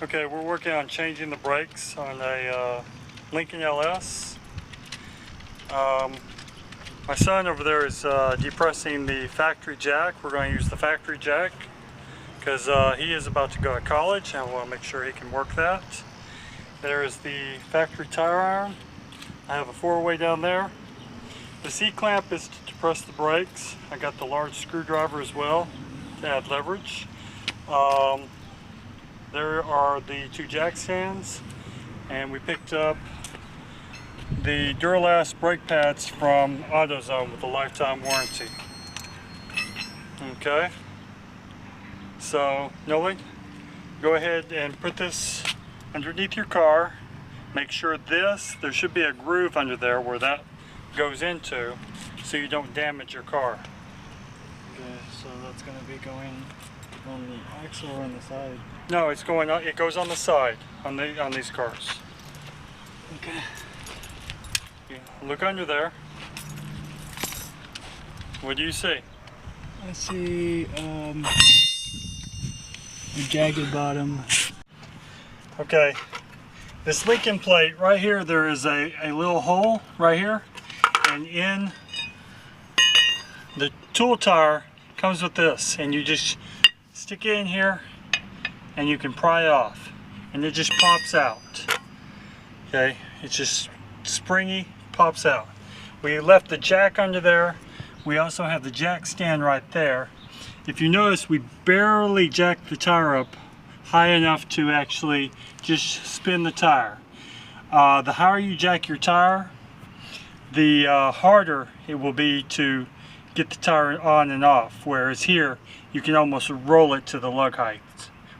Okay, we're working on changing the brakes on a Lincoln LS. My son over there is depressing the factory jack. We're going to use the factory jack because he is about to go to college and I want to make sure he can work that. There is the factory tire iron. I have a 4-way down there. The C-clamp is to depress the brakes. I got the large screwdriver as well to add leverage. There are the 2 jack stands, and we picked up the Duralast brake pads from AutoZone with a lifetime warranty. Okay, so Nolan, go ahead and put this underneath your car. Make sure there should be a groove under there where that goes into, so you don't damage your car. Okay, so that's going to be going on the axle or on the side? No, it's going on. It goes on the side on these cars. Okay. Yeah, look under there. What do you see? I see a jagged bottom. Okay. This Lincoln plate right here, there is a little hole right here, and in the tool tire comes with this, and you just stick it in here and you can pry it off and it just pops out. Okay, it's just springy, pops out. We left the jack under there. We also have the jack stand right there. If you notice, we barely jacked the tire up high enough to actually just spin the tire. The higher you jack your tire, the harder it will be to get the tire on and off, whereas here you can almost roll it to the lug height.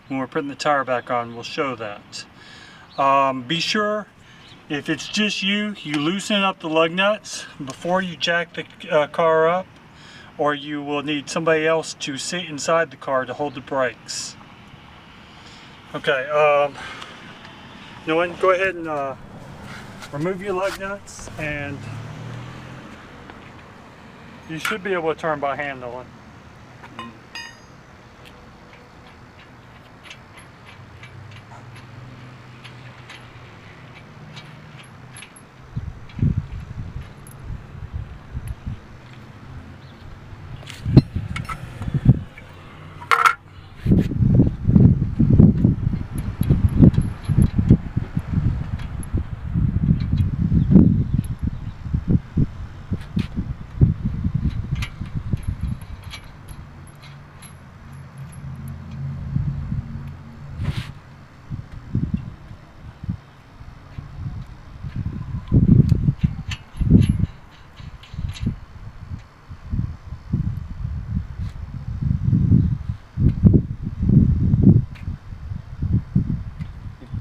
When we're putting the tire back on, we'll show that. Be sure, if it's just you loosen up the lug nuts before you jack the car up, or you will need somebody else to sit inside the car to hold the brakes. Okay, Nolan, go ahead and remove your lug nuts, and you should be able to turn by hand, Nolan.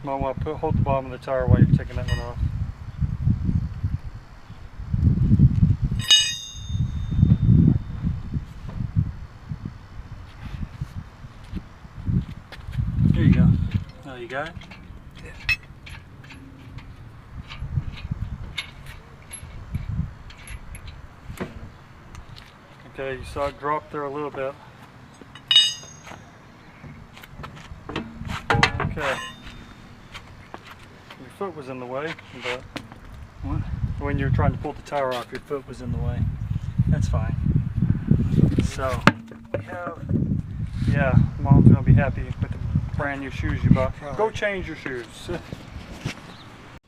You might want to hold the bottom of the tire while you're taking that one off. There you go. Oh, you got it? Yeah. Okay, you saw it drop there a little bit. Okay. Your foot was in the way, but when you were trying to pull the tire off, your foot was in the way. That's fine. So, we have, yeah, Mom's gonna be happy with the brand new shoes you bought. Go change your shoes.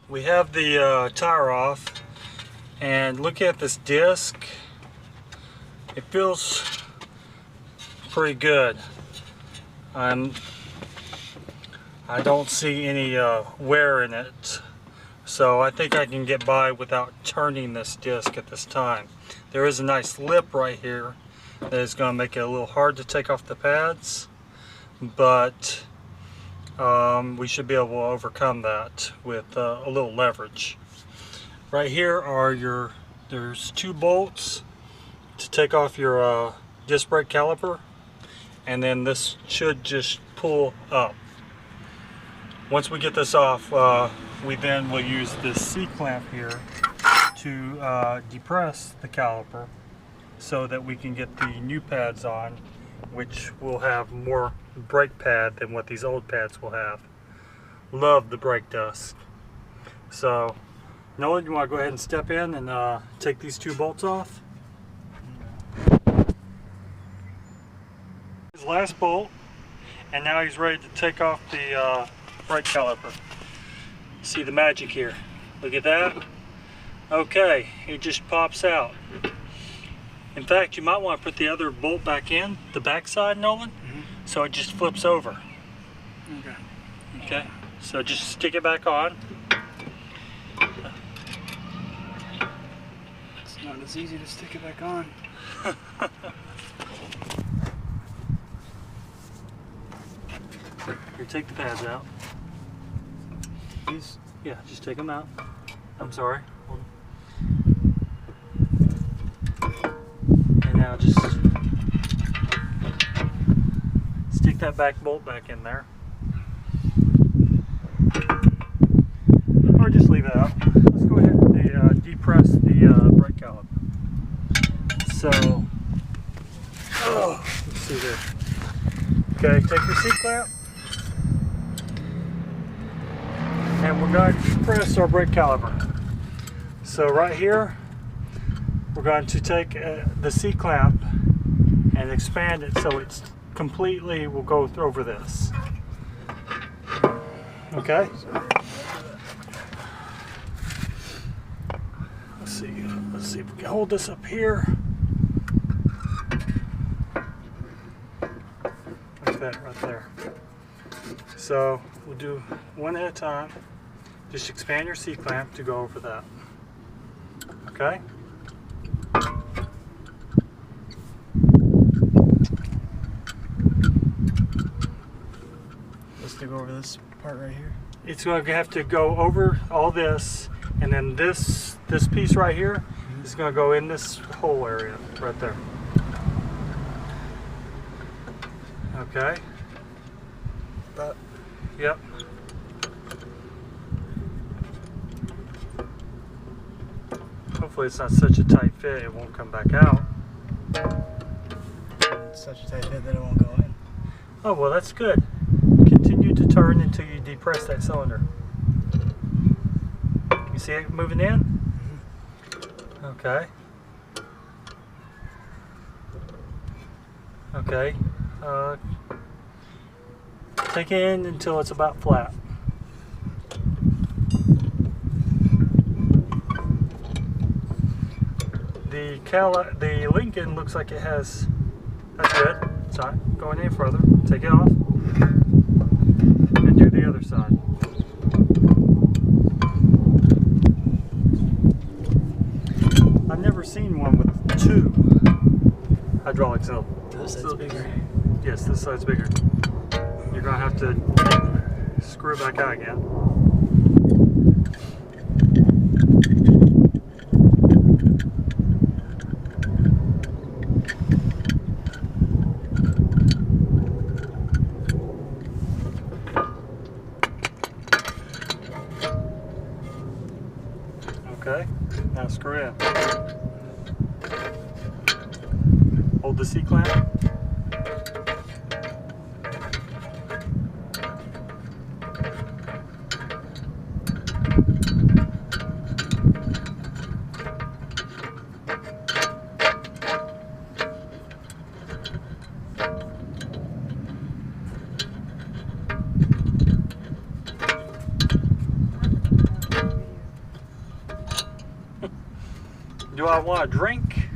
We have the tire off, and look at this disc. It feels pretty good. I don't see any wear in it, so I think I can get by without turning this disc at this time. There is a nice lip right here that is going to make it a little hard to take off the pads, but we should be able to overcome that with a little leverage. Right here are there's 2 bolts to take off your disc brake caliper, and then this should just pull up. Once we get this off, we then will use this C-clamp here to depress the caliper so that we can get the new pads on, which will have more brake pad than what these old pads will have. love the brake dust. So, Nolan, you want to go ahead and step in and take these 2 bolts off? His last bolt, and now he's ready to take off the brake caliper. See the magic here. Look at that. Okay, it just pops out. In fact, you might want to put the other bolt back in, the back side, Nolan, so it just flips over. Okay. Okay, so just stick it back on. It's not as easy to stick it back on. Here, take the pads out. These? Yeah, just take them out. I'm sorry. And now just stick that back bolt back in there. Or just leave it out. Let's go ahead and depress the brake caliper. So, let's see here. Okay, take your C-clamp. And we're going to depress our brake caliper. So right here, we're going to take the C-clamp and expand it so it's completely will go over this. Okay? Let's see if we can hold this up here. Like that right there. So we'll do one at a time. Just expand your C-clamp to go over that. Okay? Let's go over this part right here. It's going to have to go over all this, and then this piece right here is going to go in this whole area right there. Okay? That. Yep. Hopefully it's not such a tight fit it won't come back out. It's such a tight fit that it won't go in. Oh, well, that's good. Continue to turn until you depress that cylinder. You see it moving in? Okay. Okay. Take it in until it's about flat. The Lincoln looks like it has. That's good. It's not going any further. Take it off and do the other side. I've never seen one with 2 hydraulic cylinders. This side's bigger. Yes, this side's bigger. You're going to have to screw it back out again. Okay, now screw in. Hold the C-clamp. Do I want a drink?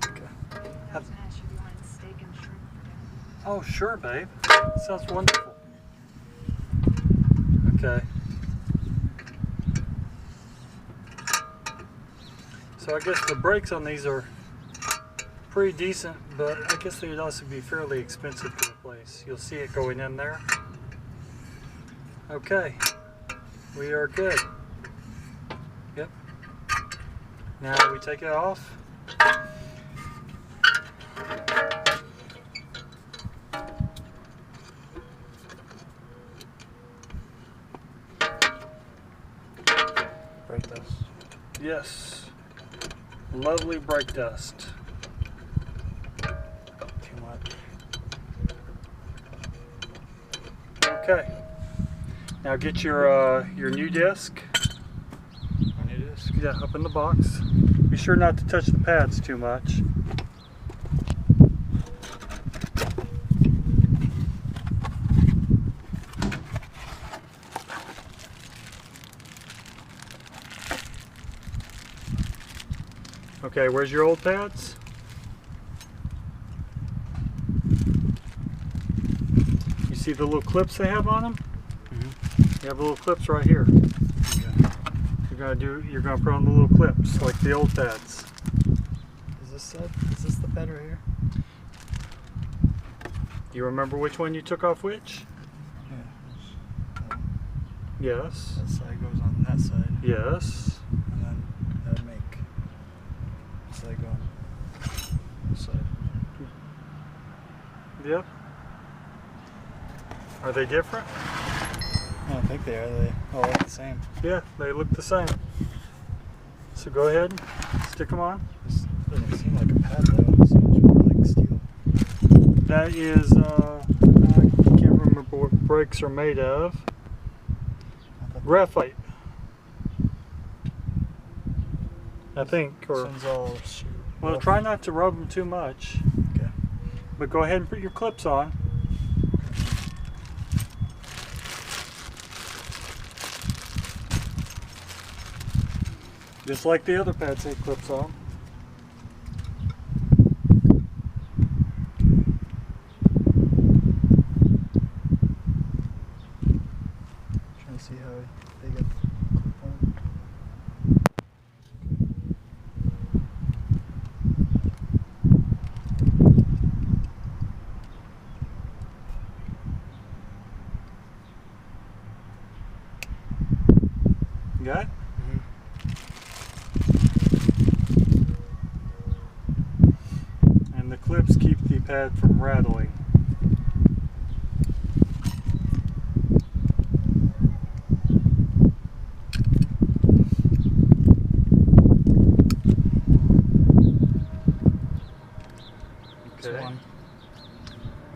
Okay. Oh, sure, babe. Sounds wonderful. Okay. So I guess the brakes on these are pretty decent, but I guess they'd also be fairly expensive to replace. You'll see it going in there. Okay. We are good. Yep. Now we take it off. Brake dust. Yes. Lovely brake dust. Too much. Okay. Now get your new disc. My new disc. Yeah, up in the box. Be sure not to touch the pads too much. Okay, where's your old pads? You see the little clips they have on them? Mm-hmm. You have little clips right here. Okay. You're gonna put on the little clips like the old pads. Is this the pad right here? You remember which one you took off which? Yeah. Yes. That side goes on that side. Yes. And then that would make this side go on this side. Yep. Are they different? I don't think they are. They all look the same. Yeah, they look the same. So go ahead, stick them on. This doesn't seem like a pad though. It seems more like steel. That is, I can't remember what brakes are made of. Graphite, I think. This Or one's all well, try not to rub them too much. Okay. But go ahead and put your clips on. Just like the other pads say clips on. Trying to see how they get clip on. You got it? And the clips keep the pad from rattling. Okay. One.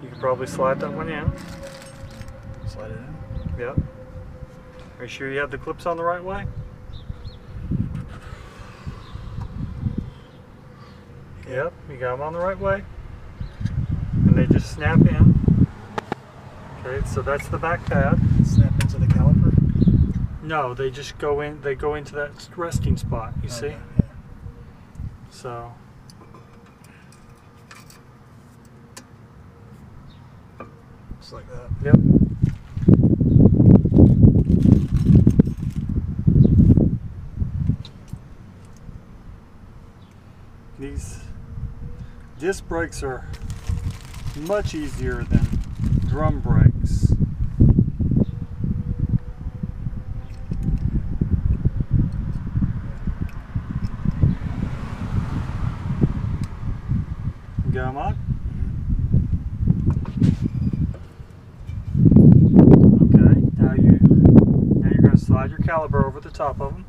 You can probably slide that one in. Slide it in. Yep. Are you sure you have the clips on the right way? Yep, you got them on the right way. And they just snap in. Okay, so that's the back pad. Snap into the caliper. No, they just go in, they go into that resting spot, you see? Yeah. So, Just like that. yep. These disc brakes are much easier than drum brakes. Got them on? Okay, now you're going to slide your caliper over the top of them.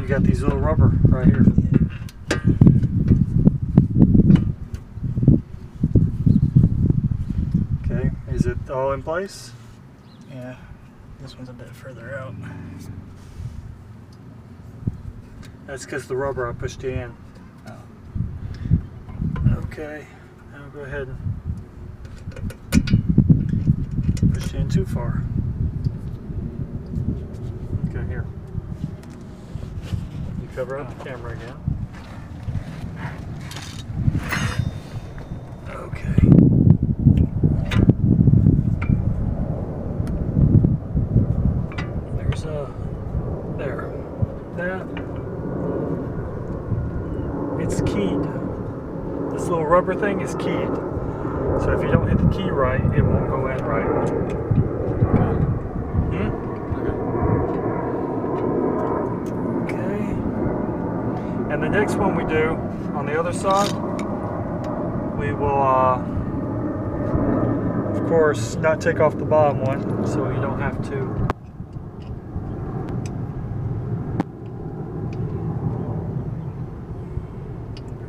You got these little rubber right here. Okay, is it all in place? Yeah. This one's a bit further out. That's because the rubber I pushed you in. Oh. Okay, now go ahead and push you in too far. Okay, here. You cover up the camera again. Okay. There's there. That. It's keyed. This little rubber thing is keyed. So if you don't hit the key right, it won't go in right. Okay. And the next one we do on the other side, we will, of course, not take off the bottom one, so you don't have to.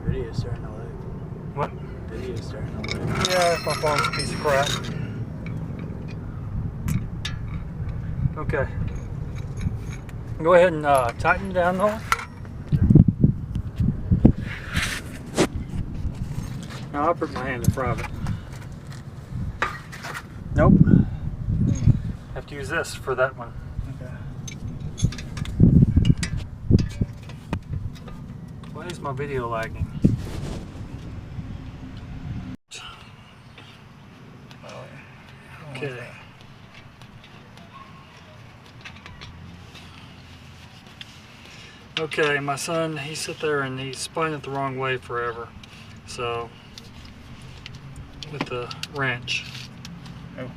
Video's starting to lag. What? Video's starting to lag. Yeah, my phone's a piece of crap. Okay. Go ahead and tighten it down though. Now I'll put my hand in front of it. Nope. Have to use this for that one. Okay. Why is my video lagging? Okay. Okay, my son, he sat there and he spun it the wrong way forever. So, with the wrench. Oh.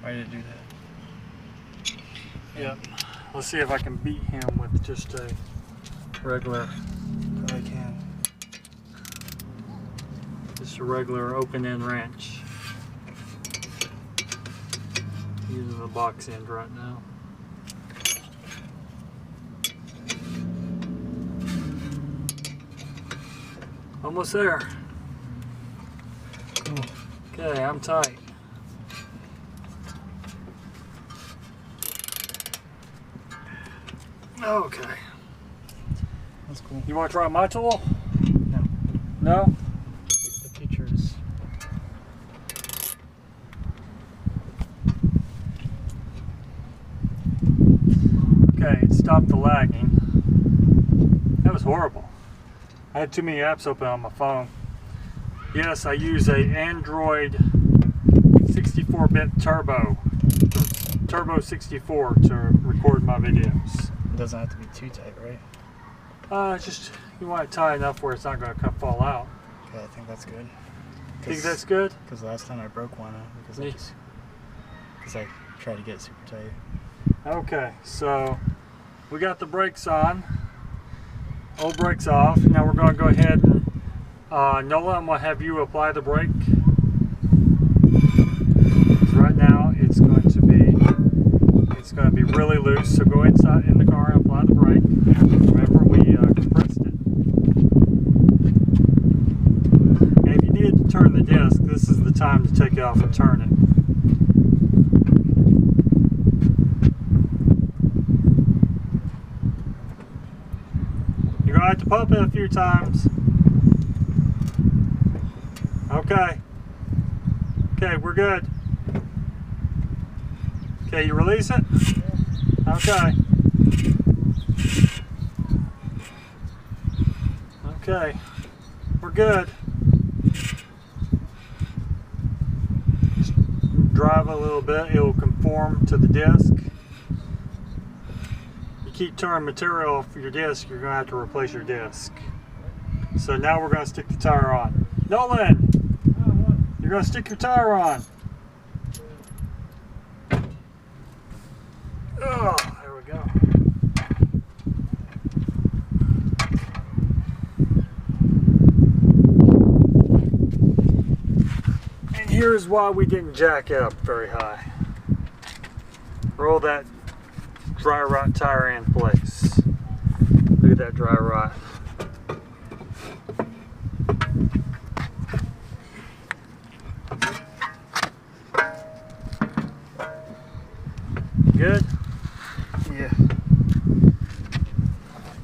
Why did it do that? Yep. Let's see if I can beat him with just a regular. Probably can. Just a regular open end wrench. Using the box end right now. Almost there. Cool. Okay, I'm tight. Okay. That's cool. You want to try my tool? No. No? The pictures. Okay, it stopped the lagging. That was horrible. I had too many apps open on my phone. Yes, I use a Android 64-bit Turbo 64 to record my videos. It doesn't have to be too tight, right? Just you want it tight enough where it's not going to fall out. Okay, I think that's good. Think that's good? Because last time I broke one because I tried to get it super tight. Okay, so we got the brakes on. Old brakes off. Now we're going to go ahead and Nola, I'm going to have you apply the brake. So right now it's going to be really loose. So go inside in the car and apply the brake. Remember we compressed it. And if you needed to turn the disc, this is the time to take it off and turn it. You're going to have to pump it a few times. Okay. Okay, we're good. Okay, you release it? Okay. Okay. We're good. Just drive a little bit, it will conform to the disc. You keep tearing material off your disc, you're going to have to replace your disc. So now we're going to stick the tire on. Nolan! You're going to stick your tire on. Oh, there we go. And here's why we didn't jack it up very high. Roll that dry rot tire in place. Look at that dry rot. Good? Yeah.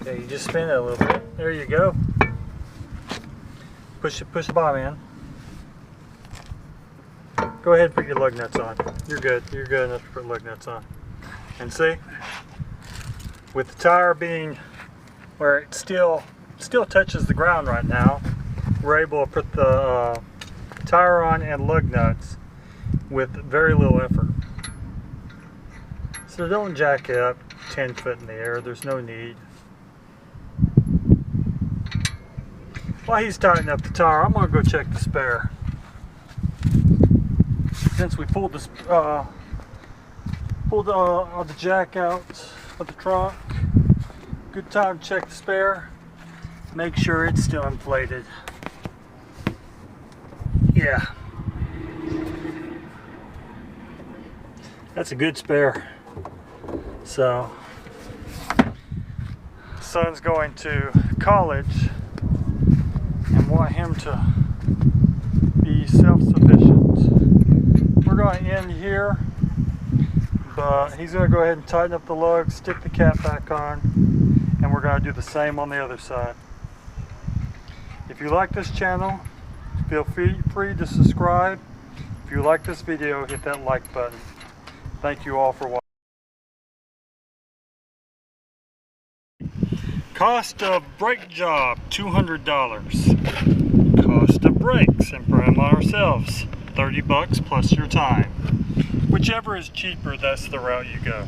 Okay, you just spin it a little bit. There you go. Push the bottom in. Go ahead and put your lug nuts on. You're good. You're good enough to put lug nuts on. And see? With the tire being where it still touches the ground right now, we're able to put the tire on and lug nuts with very little effort. So don't jack it up 10 foot in the air, there's no need. While he's tightening up the tire, I'm going to go check the spare. Since we pulled the jack out of the truck, good time to check the spare. Make sure it's still inflated. Yeah. That's a good spare. So son's going to college and want him to be self-sufficient. We're going to end here, but he's going to go ahead and tighten up the lug, stick the cap back on, and we're going to do the same on the other side. If you like this channel, feel free to subscribe. If you like this video, hit that like button. Thank you all for watching. Cost of brake job, $200. Cost of brakes and put them on ourselves, $30 plus your time. Whichever is cheaper, that's the route you go.